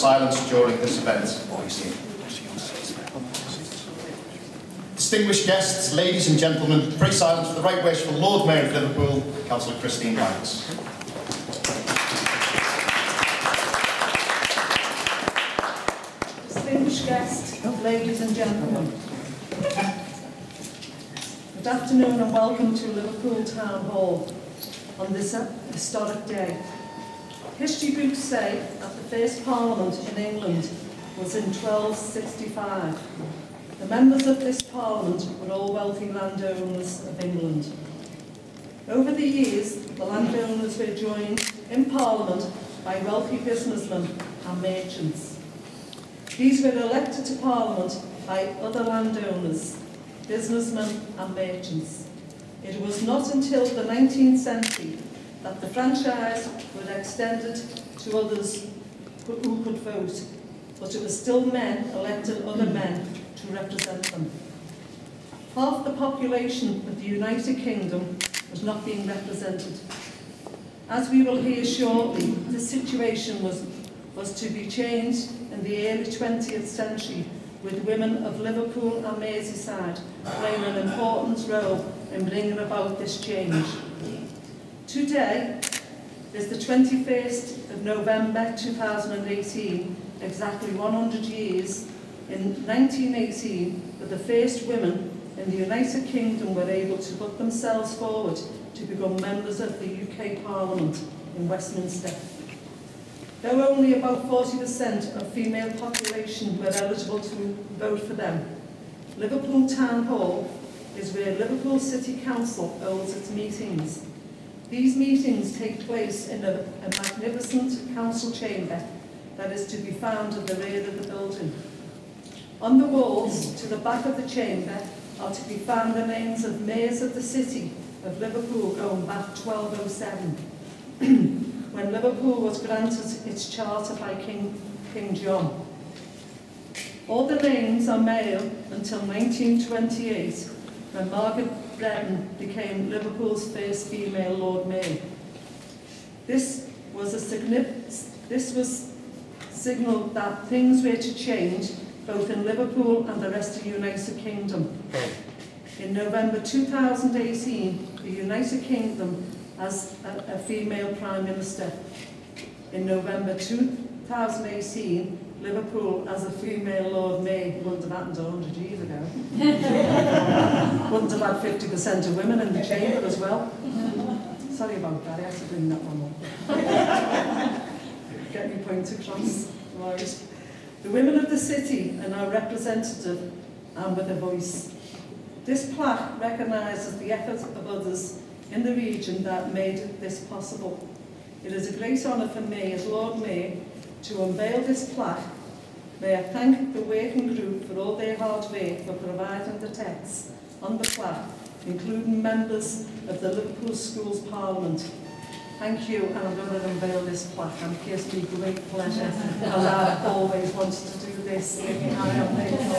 silence during this event. Distinguished guests, ladies and gentlemen, pray silence for the right wish for Lord Mayor of Liverpool, Councillor Christine Banks. Distinguished guests, ladies and gentlemen, good afternoon and welcome to Liverpool Town Hall on this historic day. History books say that the first Parliament in England was in 1265. The members of this Parliament were all wealthy landowners of England. Over the years, the landowners were joined in Parliament by wealthy businessmen and merchants. These were elected to Parliament by other landowners, businessmen and merchants. It was not until the 19th century that the franchise was extended to others who could vote, but it was still men elected other men to represent them. Half the population of the United Kingdom was not being represented. As we will hear shortly, this situation was to be changed in the early 20th century, with women of Liverpool and Merseyside playing an important role in bringing about this change. Today is the 21st of November 2018, exactly 100 years. In 1918, that the first women in the United Kingdom were able to put themselves forward to become members of the UK Parliament in Westminster. Though only about 40% of female population were eligible to vote for them, Liverpool Town Hall is where Liverpool City Council holds its meetings. These meetings take place in a magnificent council chamber that is to be found at the rear of the building. On the walls to the back of the chamber are to be found the names of mayors of the city of Liverpool going back 1207, when Liverpool was granted its charter by King John. All the names are male until 1928, when Margaret became Liverpool's first female Lord Mayor. This was signalled that things were to change both in Liverpool and the rest of the United Kingdom. In November 2018, the United Kingdom has a female Prime Minister. In November 2018, Liverpool has a female Lord Mayor. Wouldn't have happened 100 years ago. Wouldn't have had 50% of women in the chamber as well. Sorry about that, I had to bring that one up. Get me point across. Right. The women of the city are now representative and with a voice. This plaque recognises the efforts of others in the region that made this possible. It is a great honour for me as Lord Mayor to unveil this plaque. May I thank the working group for all their hard work for providing the text on the plaque, including members of the Liverpool Schools Parliament. Thank you, and I'm going to unveil this plaque, and it gives me great pleasure, as I've always wanted to do this. I am thankful.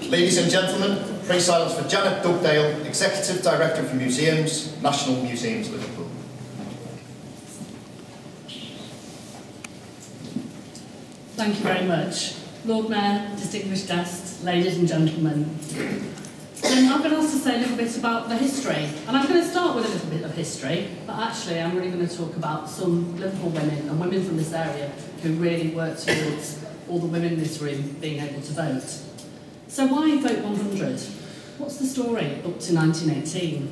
Ladies and gentlemen, pray silence for Janet Dugdale, Executive Director for Museums, National Museums, Liverpool. Thank you very much. Lord Mayor, distinguished guests, ladies and gentlemen. I've been asked to say a little bit about the history, and I'm going to start with a little bit of history, but actually I'm really going to talk about some Liverpool women and women from this area who really work towards all the women in this room being able to vote. So why Vote 100? What's the story up to 1918?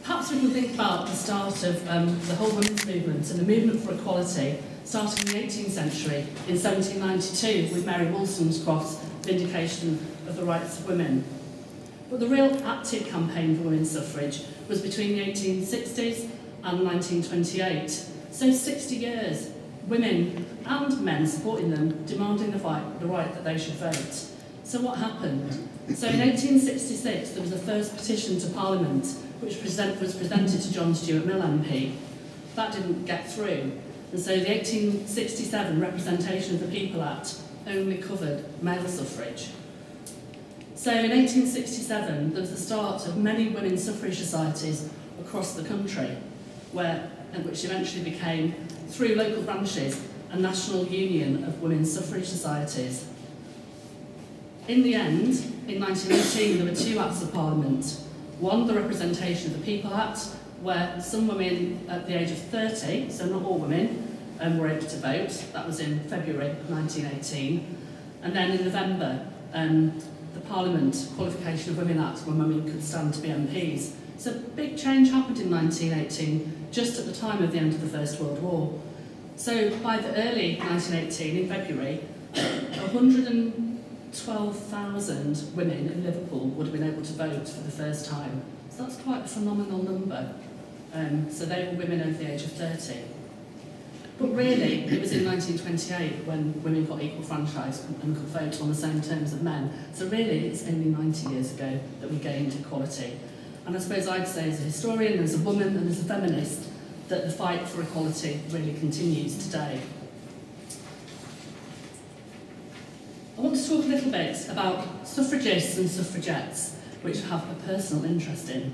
Perhaps we can think about the start of the whole women's movement and the movement for equality starting in the 18th century in 1792 with Mary Wollstonecraft's cross vindication of the rights of women. But the real active campaign for women's suffrage was between the 1860s and 1928. So 60 years, women and men supporting them, demanding the right that they should vote. So what happened? So in 1866 there was the first petition to Parliament which was presented to John Stuart Mill MP. that didn't get through. And so the 1867 Representation of the People Act only covered male suffrage. So in 1867, there was the start of many women's suffrage societies across the country, which eventually became, through local branches, a national union of women's suffrage societies. In the end, in 1918, there were two Acts of Parliament. One, the Representation of the People Act, where some women at the age of 30, so not all women, were able to vote. That was in February 1918. And then in November, the Parliament Qualification of Women Act, when women could stand to be MPs. So big change happened in 1918, just at the time of the end of the First World War. So by the early 1918, in February, 112,000 women in Liverpool would have been able to vote for the first time. So that's quite a phenomenal number. So they were women over the age of 30. But really, it was in 1928 when women got equal franchise and could vote on the same terms as men. So really, it's only 90 years ago that we gained equality. And I suppose I'd say as a historian, as a woman and as a feminist, that the fight for equality really continues today. I want to talk a little bit about suffragists and suffragettes, which I have a personal interest in.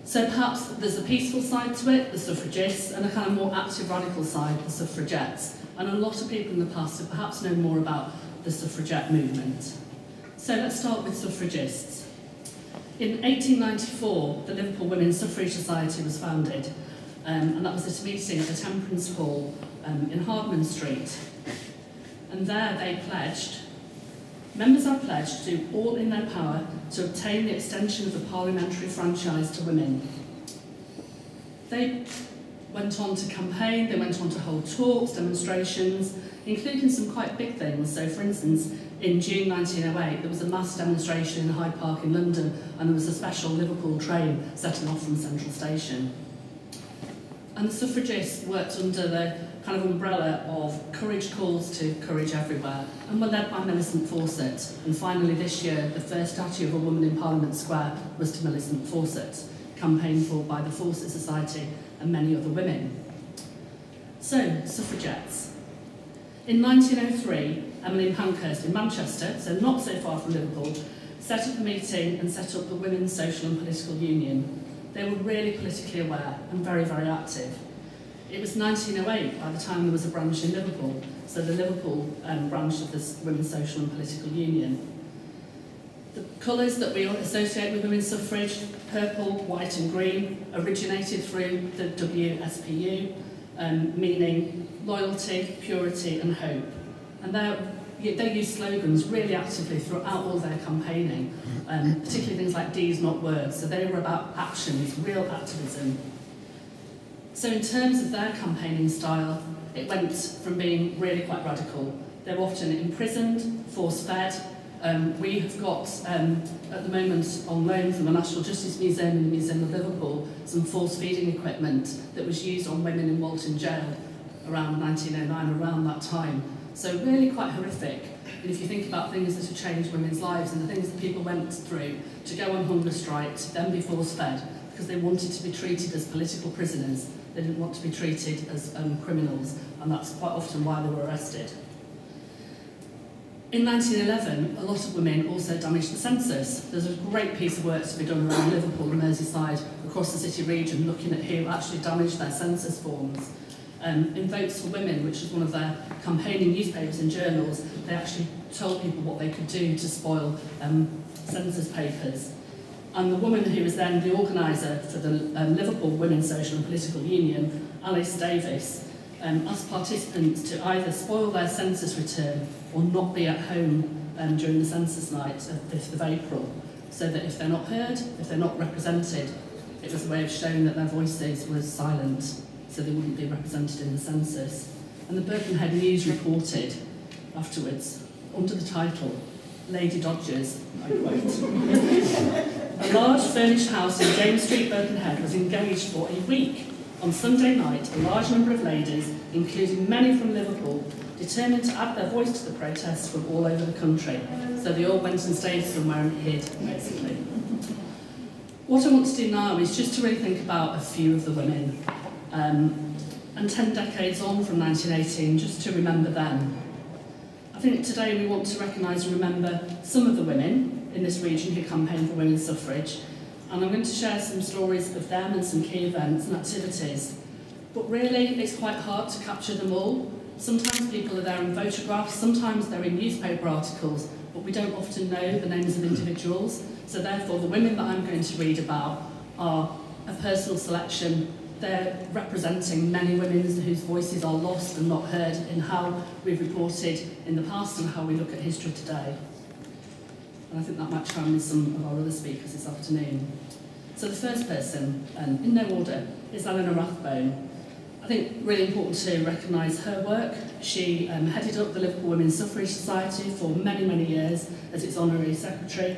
So perhaps there's a peaceful side to it, the suffragists, and a kind of more active radical side, the suffragettes. And a lot of people in the past have perhaps known more about the suffragette movement. So let's start with suffragists. In 1894, the Liverpool Women's Suffrage Society was founded, and that was at a meeting at the Temperance Hall in Hardman Street. And there they pledged, members are pledged to do all in their power to obtain the extension of the parliamentary franchise to women. They went on to campaign, they went on to hold talks, demonstrations, including some quite big things. So for instance, in June 1908, there was a mass demonstration in Hyde Park in London, and there was a special Liverpool train setting off from Central Station. And the suffragists worked under the kind of umbrella of Courage Calls to Courage Everywhere, and were led by Millicent Fawcett. And finally this year, the first statue of a woman in Parliament Square was to Millicent Fawcett, campaigned for by the Fawcett Society and many other women. So, suffragettes. In 1903, Emmeline Pankhurst in Manchester, so not so far from Liverpool, set up a meeting and set up the Women's Social and Political Union. They were really politically aware and very, very active. It was 1908 by the time there was a branch in Liverpool, so the Liverpool branch of this Women's Social and Political Union. The colours that we associate with women's suffrage, purple, white and green, originated through the WSPU, meaning loyalty, purity and hope. And they use slogans really actively throughout all their campaigning, particularly things like D's not words, so they were about actions, real activism. So in terms of their campaigning style, it went from being really quite radical. They were often imprisoned, force-fed. We have got, at the moment, on loan from the National Justice Museum and the Museum of Liverpool, some force-feeding equipment that was used on women in Walton Jail around 1909, around that time. So really quite horrific. And if you think about things that have changed women's lives and the things that people went through to go on hunger strike, to then be force-fed, because they wanted to be treated as political prisoners. They didn't want to be treated as criminals, and that's quite often why they were arrested. In 1911, a lot of women also damaged the census. There's a great piece of work to be done around Liverpool and Merseyside, across the city region, looking at who actually damaged their census forms. In Votes for Women, which was one of their campaigning newspapers and journals, they actually told people what they could do to spoil census papers. And the woman who was then the organiser for the Liverpool Women's Social and Political Union, Alice Davis, asked participants to either spoil their census return or not be at home during the census night of 5th of April, so that if they're not heard, if they're not represented, it was a way of showing that their voices were silent, so they wouldn't be represented in the census. And the Birkenhead News reported afterwards, under the title, Lady Dodgers, I quote, a large furnished house in James Street, Birkenhead, was engaged for a week. On Sunday night, a large number of ladies, including many from Liverpool, determined to add their voice to the protests from all over the country. So they all went and stayed somewhere and hid, basically. What I want to do now is just to really think about a few of the women. and 10 decades on from 1918, just to remember them. I think today we want to recognise and remember some of the women in this region who campaigned for women's suffrage, and I'm going to share some stories of them and some key events and activities. But really, it's quite hard to capture them all. Sometimes people are there in photographs, sometimes they're in newspaper articles, but we don't often know the names of individuals. So therefore, the women that I'm going to read about are a personal selection. They're representing many women whose voices are lost and not heard in how we've reported in the past and how we look at history today. And I think that might chime with some of our other speakers this afternoon. So the first person, in no order, is Eleanor Rathbone. I think really important to recognise her work. She headed up the Liverpool Women's Suffrage Society for many, many years as its honorary secretary.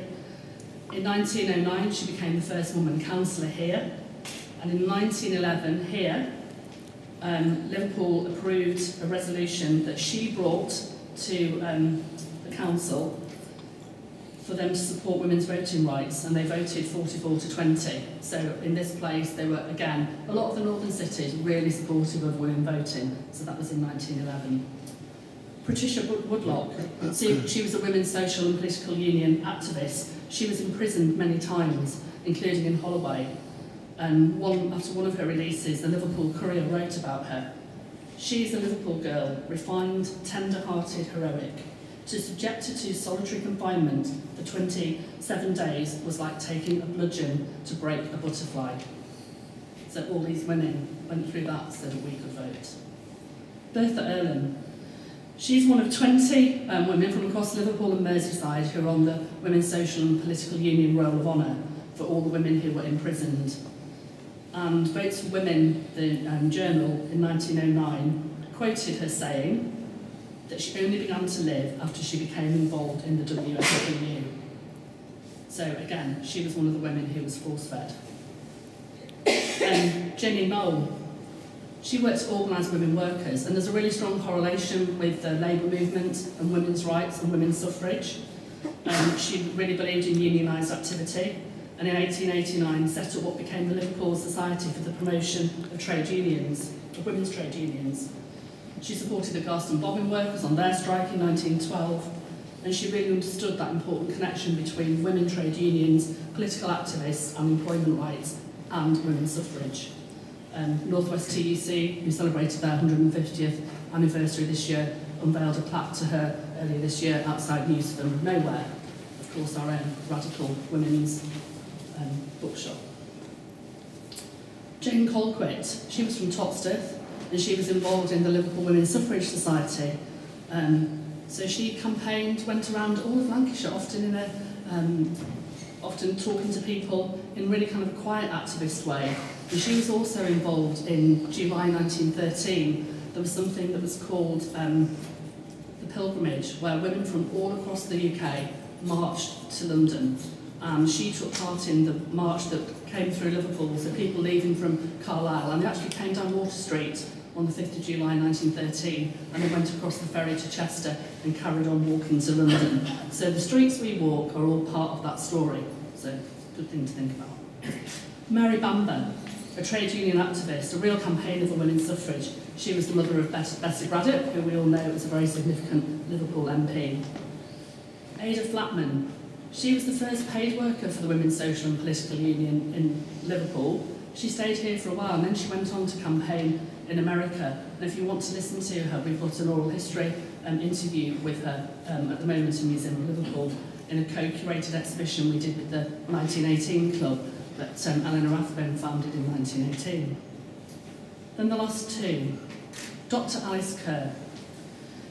In 1909, she became the first woman councillor here. And in 1911, here, Liverpool approved a resolution that she brought to the council for them to support women's voting rights, and they voted 44 to 20. So in this place, they were, again, a lot of the northern cities really supportive of women voting. So that was in 1911. Patricia Woodlock, she was a women's social and political union activist. She was imprisoned many times, including in Holloway. And after one of her releases, the Liverpool Courier wrote about her. She's a Liverpool girl, refined, tender-hearted, heroic. To subject her to solitary confinement for 27 days was like taking a bludgeon to break a butterfly. So all these women went through that so that we could vote. Bertha Erlen. She's one of 20 women from across Liverpool and Merseyside who are on the Women's Social and Political Union Roll of Honour for all the women who were imprisoned. And Votes for Women, the journal, in 1909, quoted her saying that she only began to live after she became involved in the WSW. So again, she was one of the women who was force-fed. Jenny Mole. She worked to organise women workers, and there's a really strong correlation with the labour movement and women's rights and women's suffrage. She really believed in unionised activity, and in 1889 set up what became the Liverpool Society for the Promotion of Trade Unions, of Women's Trade Unions. She supported the Garston bobbin workers on their strike in 1912, and she really understood that important connection between women trade unions, political activists and employment rights, and women's suffrage. North West TUC, who celebrated their 150th anniversary this year, unveiled a plaque to her earlier this year outside Newsford Nowhere, of course our own radical women's bookshop. Jane Colquitt, she was from Topsteth, and she was involved in the Liverpool Women's Suffrage Society. So she campaigned, went around all of Lancashire, often talking to people in really kind of a quiet activist way. And she was also involved in July 1913. There was something that was called the pilgrimage, where women from all across the UK marched to London. And she took part in the march that came through Liverpool, so people leaving from Carlisle, and they actually came down Water Street on the 5th of July 1913, and they went across the ferry to Chester and carried on walking to London. So the streets we walk are all part of that story, so good thing to think about. Mary Bamber, a trade union activist, a real campaigner for women's suffrage. She was the mother of Bessie Braddock, who we all know was a very significant Liverpool MP. Ada Flatman. She was the first paid worker for the Women's Social and Political Union in Liverpool. She stayed here for a while and then she went on to campaign in America. And if you want to listen to her, we've got an oral history interview with her at the moment in Museum of Liverpool in a co-curated exhibition we did with the 1918 club that Eleanor Rathbone founded in 1918. Then the last two. Dr. Alice Cllr.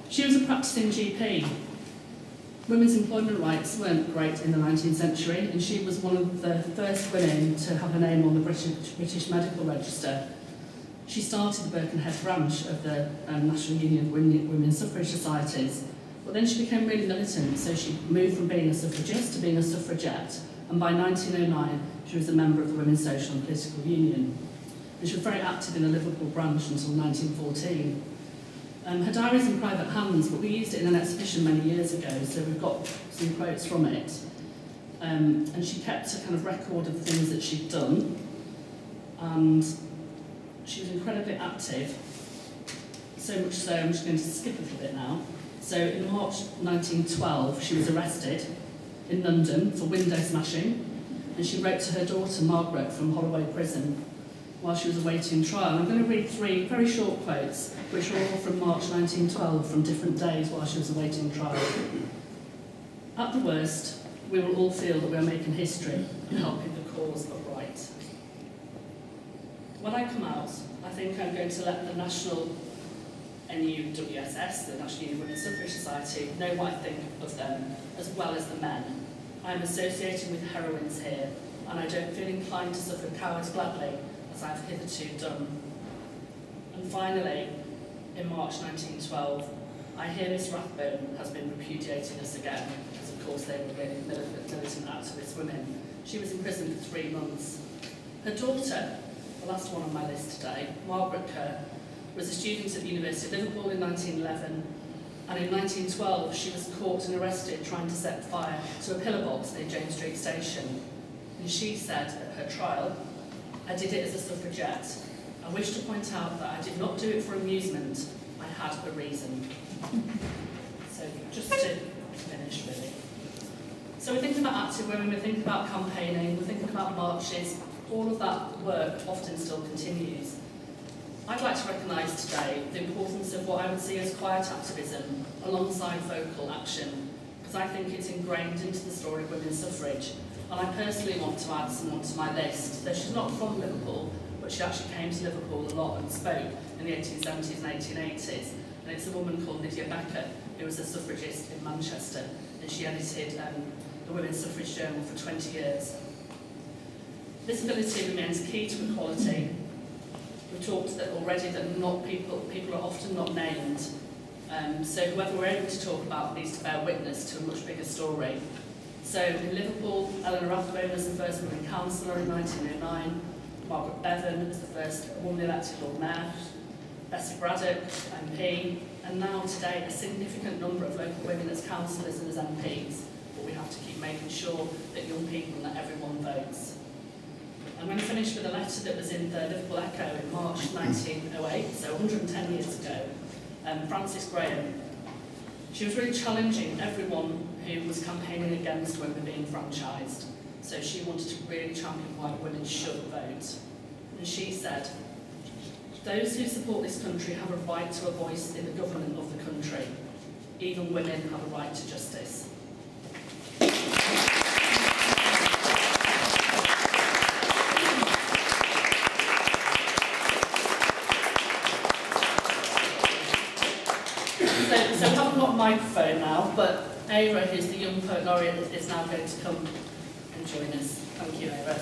She was a practicing GP. Women's employment rights weren't great in the 19th century, and she was one of the first women to have her name on the British Medical Register. She started the Birkenhead branch of the National Union of Women's Suffrage Societies, but then she became really militant, so she moved from being a suffragist to being a suffragette, and by 1909 she was a member of the Women's Social and Political Union. And she was very active in the Liverpool branch until 1914. Her diary's in private hands, but we used it in an exhibition many years ago, so we've got some quotes from it. And she kept a kind of record of things that she'd done, and she was incredibly active, so much so I'm just going to skip a little bit now. So in March 1912, she was arrested in London for window smashing, and she wrote to her daughter Margaret from Holloway Prison while she was awaiting trial. I'm going to read 3 very short quotes, which are all from March 1912, from different days while she was awaiting trial. At the worst, we will all feel that we are making history and helping the cause of right. When I come out, I think I'm going to let the National NUWSS, the National Union Women's Suffrage Society, know what I think of them, as well as the men. I am associated with heroines here, and I don't feel inclined to suffer cowards gladly, as I have hitherto done. And finally, in March 1912, I hear Miss Rathbone has been repudiating us again, because of course they were really militant activist women. She was in prison for 3 months. Her daughter, the last one on my list today, Margaret Cllr, was a student at the University of Liverpool in 1911, and in 1912 she was caught and arrested trying to set fire to a pillar box near James Street Station. And she said at her trial, "I did it as a suffragette. I wish to point out that I did not do it for amusement. I had a reason." So just to finish, really. So we're thinking about active women, we're thinking about campaigning, we're thinking about marches. All of that work often still continues. I'd like to recognise today the importance of what I would see as quiet activism alongside vocal action, because I think it's ingrained into the story of women's suffrage. And I personally want to add someone to my list. So she's not from Liverpool, but she actually came to Liverpool a lot and spoke in the 1870s and 1880s. And it's a woman called Lydia Becker, who was a suffragist in Manchester, and she edited the Women's Suffrage Journal for 20 years. Visibility remains key to equality. We talked that already that not people are often not named. So whoever we're able to talk about needs to bear witness to a much bigger story. So in Liverpool, Eleanor Rathbone was the first woman councillor in 1909, Margaret Bevan was the first woman elected Lord Mayor, Bessie Braddock, MP, and now today a significant number of local women as councillors and as MPs, but we have to keep making sure that young people and that everyone votes. I'm going to finish with a letter that was in the Liverpool Echo in March 1908, so 110 years ago. Frances Graham. She was really challenging everyone who was campaigning against women being franchised. So she wanted to really champion why women should vote. And she said, "Those who support this country have a right to a voice in the government of the country. Even women have a right to justice." So we haven't got a microphone now, but Ava, who's the young poet laureate, is now going to come and join us. Thank you, Ava.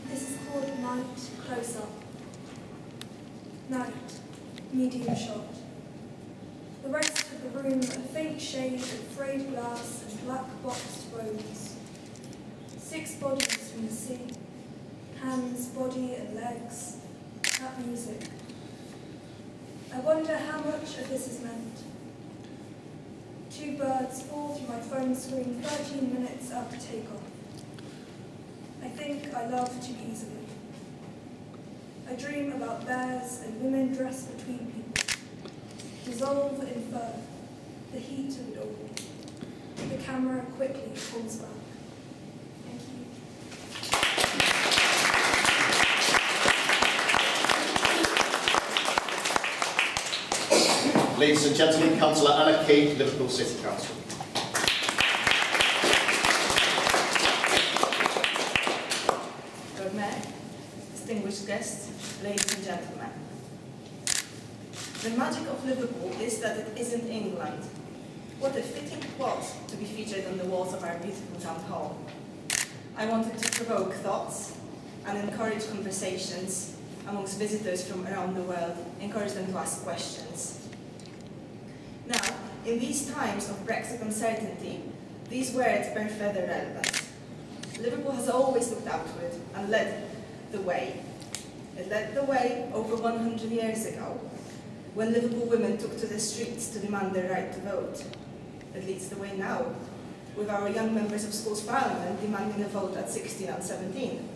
This is called Night Close Up. Night, medium shot. The rest of the room, a faint shade of frayed glass and black boxed rose. 6 bodies from the sea, hands, body and legs, that music. I wonder how much of this is meant. 2 birds fall through my phone screen 13 minutes after takeoff. I think I love too easily. I dream about bears and women dressed between people. Dissolve in fur, the heat of it all. The camera quickly pulls back. Thank you. Ladies and gentlemen, Councillor Anna Key, Liverpool City Council. Lord Mayor, distinguished guests, ladies and gentlemen. The magic of Liverpool is that it isn't England. What a fitting plot to be featured on the walls of our beautiful town hall. I wanted to provoke thoughts and encourage conversations amongst visitors from around the world, encourage them to ask questions. Now, in these times of Brexit uncertainty, these words bear further relevance. Liverpool has always looked outward and led the way. It led the way over 100 years ago. when Liverpool women took to the streets to demand their right to vote. It leads the way now, with our young members of Schools Parliament demanding a vote at 16 and 17.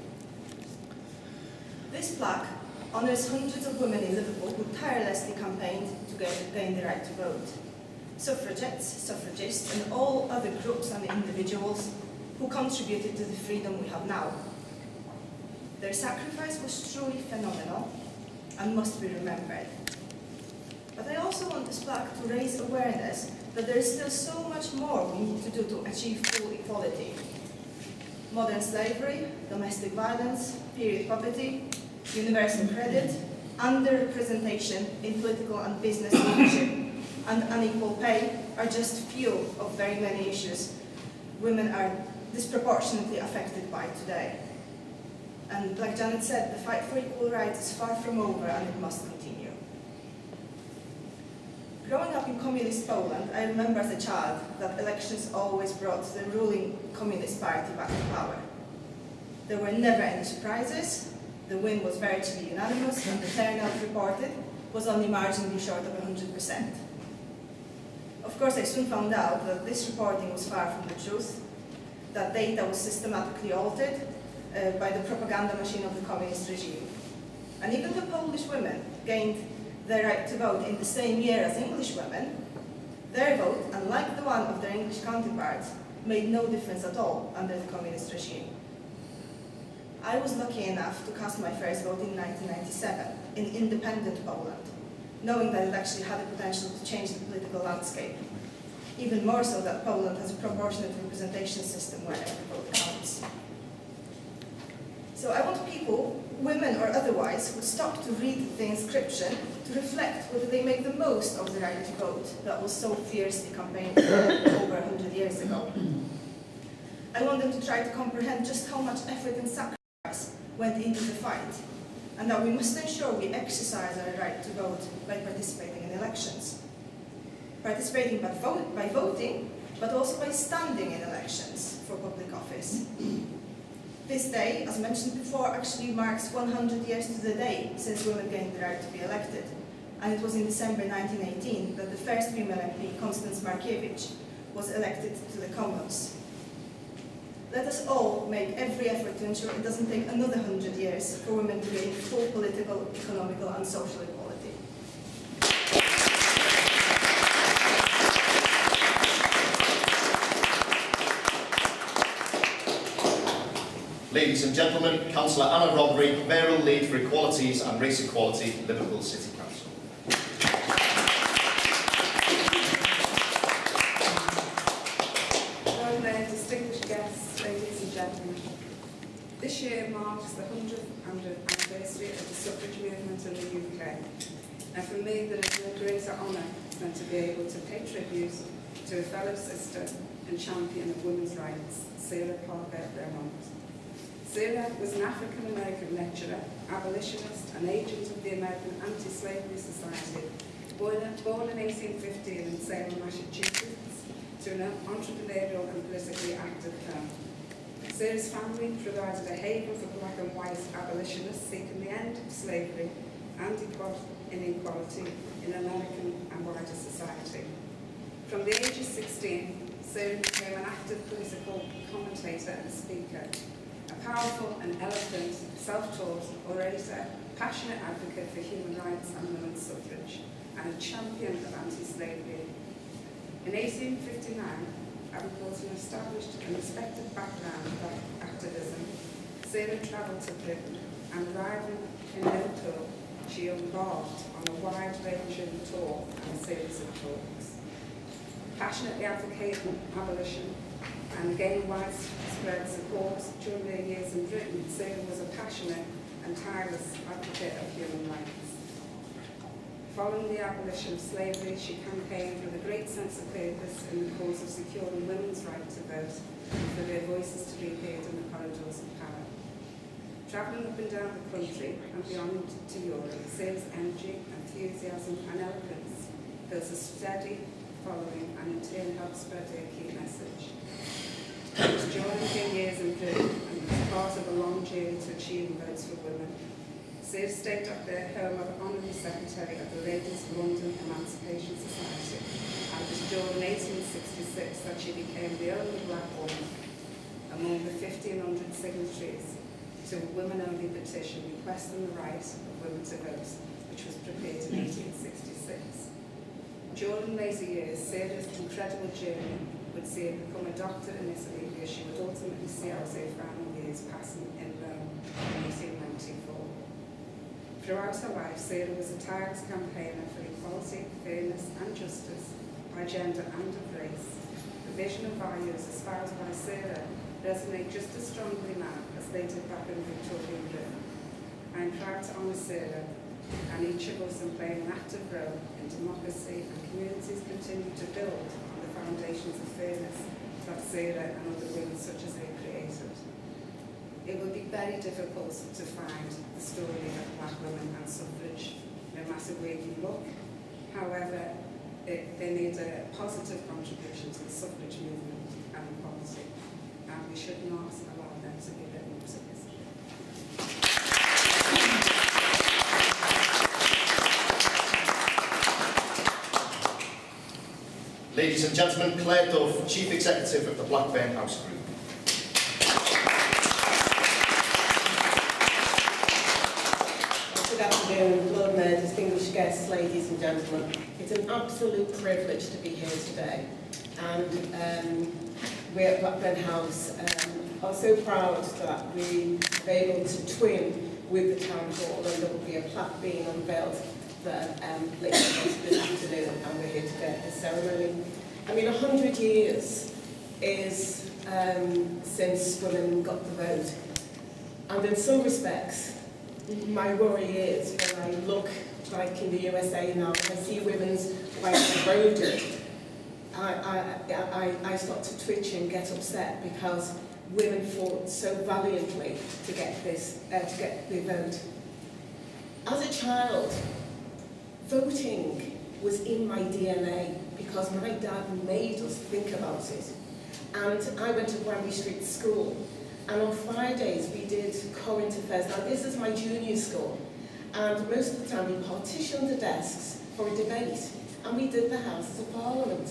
This plaque honours hundreds of women in Liverpool who tirelessly campaigned to gain the right to vote. Suffragettes, suffragists, and all other groups and individuals who contributed to the freedom we have now. Their sacrifice was truly phenomenal and must be remembered. But I also want this plaque to raise awareness that there is still so much more we need to do to achieve full equality. Modern slavery, domestic violence, period poverty, universal credit, underrepresentation in political and business leadership, and unequal pay are just few of very many issues women are disproportionately affected by today. And like Janet said, the fight for equal rights is far from over and it must continue. Growing up in communist Poland, I remember as a child that elections always brought the ruling Communist Party back to power. There were never any surprises, the win was virtually unanimous, and the turnout reported was only marginally short of 100%. Of course, I soon found out that this reporting was far from the truth, that data was systematically altered by the propaganda machine of the communist regime. And even though Polish women gained their right to vote in the same year as English women, their vote, unlike the one of their English counterparts, made no difference at all under the communist regime. I was lucky enough to cast my first vote in 1997 in independent Poland, knowing that it actually had the potential to change the political landscape. Even more so that Poland has a proportionate representation system where every vote counts. So I want people, women or otherwise, who stop to read the inscription to reflect whether they make the most of the right to vote that was so fiercely campaigned for over 100 years ago. I want them to try to comprehend just how much effort and sacrifice went into the fight, and that we must ensure we exercise our right to vote by participating in elections. Participating by voting, but also by standing in elections for public office. This day, as mentioned before, actually marks 100 years to the day since women gained the right to be elected. And it was in December 1918 that the first female MP, Constance Markiewicz, was elected to the Commons. Let us all make every effort to ensure it doesn't take another 100 years for women to gain full political, economical and social equality. Ladies and gentlemen, Councillor Anna Rodbury, Mayoral Lead for Equalities and Race Equality, Liverpool City Council. Lord Mayor, distinguished guests, ladies and gentlemen. This year marks the 100th anniversary of the suffrage movement in the UK. And for me, there is no greater honour than to be able to pay tribute to a fellow sister and champion of women's rights, Cllr Parker-Beaumont. Cllr was an African-American lecturer, abolitionist and agent of the American Anti-Slavery Society, born in 1815 in Salem, Massachusetts, to an entrepreneurial and politically active family. Cllr's family provided a haven for black and white abolitionists seeking the end of slavery and inequality in American and wider society. From the age of 16, Cllr became an active political commentator and speaker, a powerful and eloquent, self-taught orator, passionate advocate for human rights and women's suffrage, and a champion of anti-slavery. In 1859, having built an established and respected background of activism, Cllr travelled to Britain, and arriving in Liverpool, she embarked on a wide-ranging tour and a series of talks. Passionately advocating abolition and gaining widespread support during their years in Britain, Cllr was a passionate and tireless advocate of human rights. Following the abolition of slavery, she campaigned with a great sense of purpose in the cause of securing women's right to vote and for their voices to be heard in the corridors of power. Travelling up and down the country and beyond to Europe, Cllr's energy, enthusiasm and eloquence built a steady following and in turn helped spread her key message. It was during her years in Britain and as part of a long journey to achieving votes for women, Sarah stayed at the home of Honorary Secretary of the Ladies of London Emancipation Society, and it was during 1866 that she became the only black woman among the 1,500 signatories to a women-only petition requesting the right of women to vote, which was prepared in 1866. During later years, Sarah's incredible journey would see her become a doctor in Italy, where she would ultimately see out her final years passing in Rome in 1894. Throughout her life, Sarah was a tireless campaigner for equality, fairness and justice by gender and of race. The vision and values espoused by Sarah resonate just as strongly now as they did back in Victorian Britain. I am proud to honour Sarah and each of us in playing an active role in democracy, and communities continue to build on the foundations of fairness that Sarah and other women such as her created. It would be very difficult to find the story of black women and suffrage, no matter where you look. However, they made a positive contribution to the suffrage movement and equality, and we should not allow them to be written into history. Ladies and gentlemen, Claire Duff, Chief Executive of the Blackburn House Group. Good afternoon, Lord Mayor, distinguished guests, ladies and gentlemen. It's an absolute privilege to be here today. And we at Blackburn House are so proud that we are able to twin with the Town Hall, and there will be a plaque being unveiled that later this afternoon, and we're here today at this ceremony. I mean, 100 years is since women got the vote. And in some respects, my worry is when I look, like in the USA now, and I see women's rights eroded, I start to twitch and get upset because women fought so valiantly to get this, to get the vote. As a child, voting was in my DNA because my dad made us think about it. And I went to Granby Street School. And on Fridays, we did current affairs. Now, this is my junior school. And most of the time, we partitioned the desks for a debate. And we did the Houses of Parliament.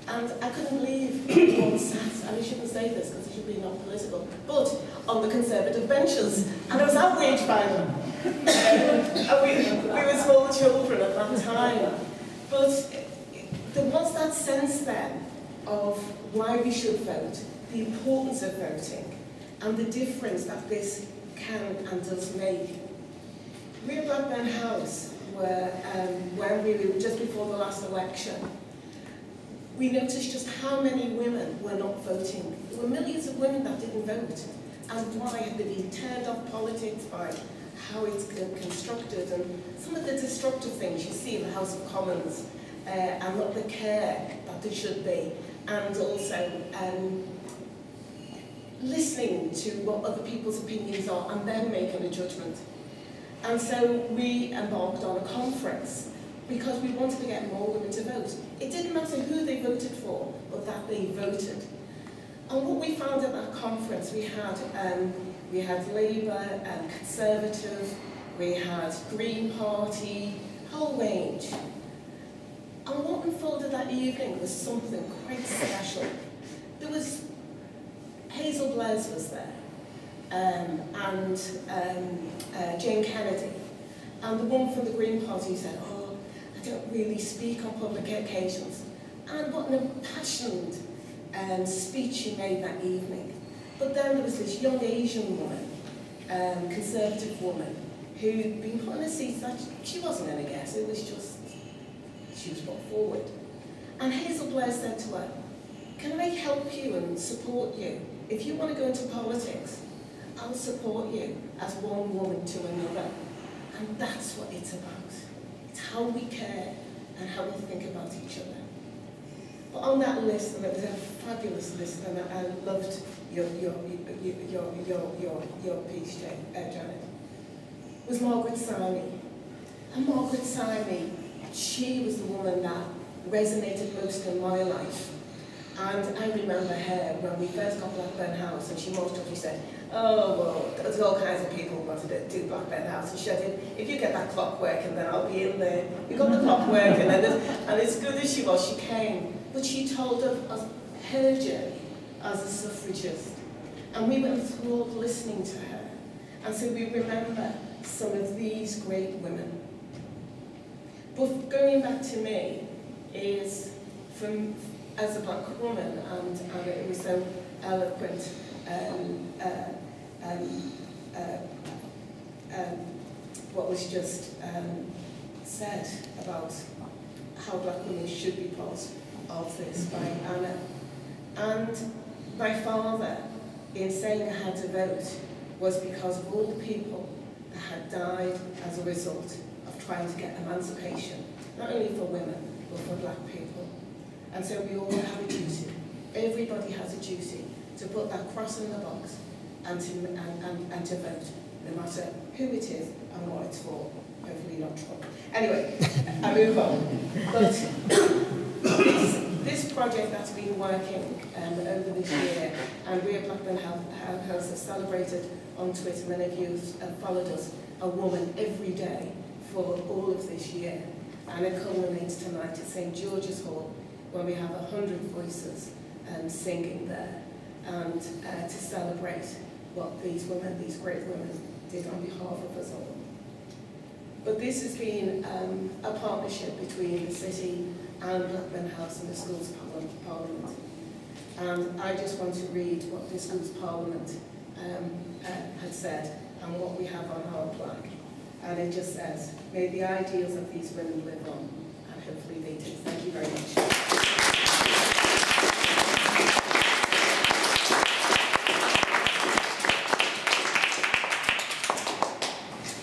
And I couldn't believe everyone sat, and I shouldn't say this because it should be not political, but on the Conservative benches. And I was outraged by them. And we were small children at that time. But there was that sense then of why we should vote, the importance of voting, and the difference that this can and does make. We at Blackburn House were, when we were just before the last election, we noticed just how many women were not voting. There were millions of women that didn't vote. And why? Had they been turned off politics by how it's constructed and some of the destructive things you see in the House of Commons, and not the care that there should be, and also listening to what other people's opinions are and then making a judgment. And so we embarked on a conference because we wanted to get more women to vote. It didn't matter who they voted for, but that they voted. And what we found at that conference, we had Labour and Conservative, we had Green Party, whole range. And what unfolded that evening was something quite special. There was Hazel Blaise was there, and Jane Kennedy. And the one from the Green Party said, "Oh, I don't really speak on public occasions." And what an impassioned speech she made that evening. But then there was this young Asian woman, Conservative woman, who'd been put in a seat that she wasn't going to guess. It was just, she was brought forward. And Hazel Blaise said to her, "Can I help you and support you? If you want to go into politics, I'll support you as one woman to another." And that's what it's about. It's how we care and how we think about each other. But on that list, and it was a fabulous list, and I loved your piece, Janet, was Margaret Simey. And Margaret Simey, she was the woman that resonated most in my life. And I remember her when we first got Blackburn House, and she most often said, oh, well, there's all kinds of people who wanted to do Blackburn House. And she said, if you get that clock working, then I'll be in there. We got the clock working, and as good as she was, she came. But she told us her journey as a suffragist. And we went through listening to her. And so we remember some of these great women. But going back to me is from as a black woman, and it was so eloquent what was just said about how black women should be part of this by Anna. And my father, in saying I had to vote, was because of all the people that had died as a result of trying to get emancipation, not only for women, but for black people. And so we all have a duty. Everybody has a duty to put that cross in the box and to vote, no matter who it is and what it's for. Hopefully not Trump. Anyway, I move on. But this project that's been working over this year, and we at Blackburn House have celebrated on Twitter, many of you have followed us, a woman every day for all of this year. And it culminates tonight at St. George's Hall, where we have 100 voices singing there, and to celebrate what these women, these great women, did on behalf of us all. But this has been a partnership between the city and Blackburn House and the Schools Parliament. And I just want to read what the Schools Parliament had said and what we have on our plaque. And it just says, may the ideals of these women live on, and hopefully they do. Thank you very much.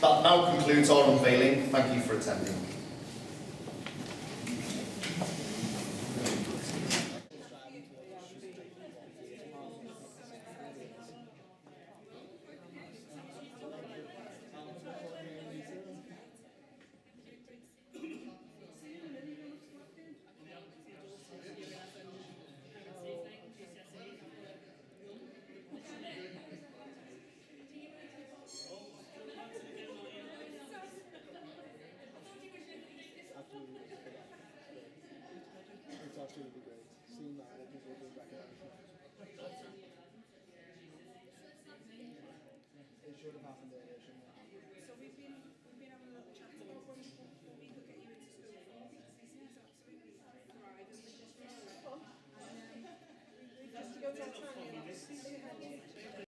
That now concludes our unveiling. Thank you for attending. It's absolutely great. Seeing that, I think we'll go back and it should have happened earlier, shouldn't it?